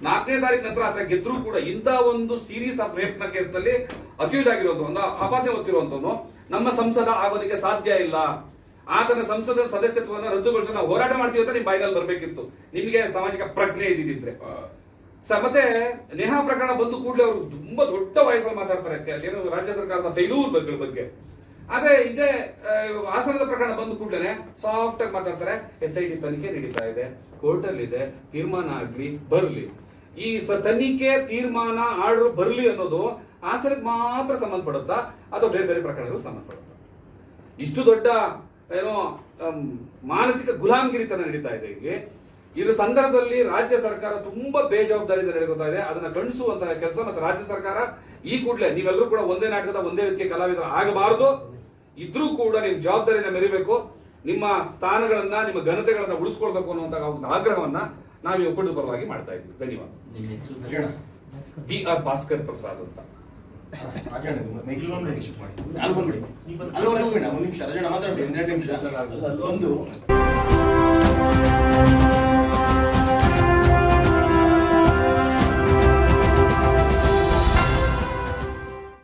4ನೇ ತಾರೀಕು ನಂತರ ಆತರ ಗೆದ್ರೂ ಕೂಡ ಇಂತ ಒಂದು ಸೀರೀಸ್ ಆಫ್ ರೇಪ್ ನ ಕೇಸ್ ನಲ್ಲಿ ಅಕ್ಯೂಸ್ ಆಗಿರುವಂತ ಒಂದು ಆಪಾದನೆ ಹೊತ್ತಿರುವಂತವನು ನಮ್ಮ ಸಂಸದ ಆಗೋದಕ್ಕೆ ಸಾಧ್ಯ ಇಲ್ಲ. ಆತನ ಸಂಸದ ಸದಸ್ಯತ್ವವನ್ನು ರದ್ದುಗೊಳಿಸೋ ನಾವು ಹೋರಾಟ ಮಾಡ್ತೀವಿ ಅಂತ ನಿಮ್ ಬಾಯಿನಲ್ಲಿ ಬರ್ಬೇಕಿತ್ತು, ನಿಮಗೆ ಸಾಮಾಜಿಕ ಪ್ರಜ್ಞೆ ಇದ್ದಿದ್ರೆ. ಮತ್ತೆ ನೇಹಾ ಪ್ರಕರಣ ಬಂದು ಕೂಡಲೇ ಅವರು ತುಂಬಾ ದೊಡ್ಡ ವಯಸ್ಸಲ್ಲಿ ಮಾತಾಡ್ತಾರೆ ಏನು ರಾಜ್ಯ ಸರ್ಕಾರದ ಫೇಲ್ಯೂರ್ ಬಗ್ಗೆ. ಅದೇ ಇದೇ ಹಾಸನದ ಪ್ರಕರಣ ಬಂದು ಕೂಡಲೇ ಸಾಫ್ಟ್ ಆಗಿ ಮಾತಾಡ್ತಾರೆ, SIT ತನಿಖೆ ನಡೀತಾ ಇದೆ, ಕೋರ್ಟ್ ಅಲ್ಲಿ ಇದೆ, ತೀರ್ಮಾನ ಆಗ್ಲಿ ಬರ್ಲಿ. ಈ ತನಿಖೆ ತೀರ್ಮಾನ ಆರ್ಡರ್ ಬರ್ಲಿ ಅನ್ನೋದು ಹಾಸನಕ್ಕೆ ಮಾತ್ರ ಸಂಬಂಧಪಡುತ್ತಾ ಅಥವಾ ಬೇರೆ ಬೇರೆ ಪ್ರಕರಣಗಳು ಸಂಬಂಧಪಡುತ್ತಾ? ಇಷ್ಟು ದೊಡ್ಡ ಏನೋ ಮಾನಸಿಕ ಗುಲಾಮಗಿರಿತನ ನಡೀತಾ ಇದೆ ಇಲ್ಲಿ. ಇದ್ರ ಸಂದರ್ಭದಲ್ಲಿ ರಾಜ್ಯ ಸರ್ಕಾರ ತುಂಬಾ ಬೇಜವಾಬ್ದಾರಿಯಿಂದ ನಡೆದುತ್ತಾ ಇದೆ. ಅದನ್ನ ಖಂಡಿಸುವಂತಹ ಕೆಲಸ ಮತ್ತೆ ರಾಜ್ಯ ಸರ್ಕಾರ ಈ ಕೂಡಲೇ ನೀವೆಲ್ಲರೂ ಕೂಡ ಒಂದೇ ನಾಟಕದ ಒಂದೇ ವೇದಿಕೆ ಕಲಾವಿದರು ಆಗಬಾರದು. ಇದ್ರೂ ಕೂಡ ನಿಮ್ ಜವಾಬ್ದಾರಿನ ಮೆರಿಬೇಕು, ನಿಮ್ಮ ಸ್ಥಾನಗಳನ್ನ ನಿಮ್ಮ ಘನತೆಗಳನ್ನ ಉಳಿಸ್ಕೊಳ್ಬೇಕು ಅನ್ನುವಂತಹ ಒಂದು ಆಗ್ರಹವನ್ನ ನಾವು ಈ ಒಕ್ಕೂಟದ ಪರವಾಗಿ ಮಾಡ್ತಾ ಇದ್ವಿ. ಧನ್ಯವಾದ. BR ಭಾಸ್ಕರ್ ಪ್ರಸಾದ್ ಅಂತ. ಒಂದು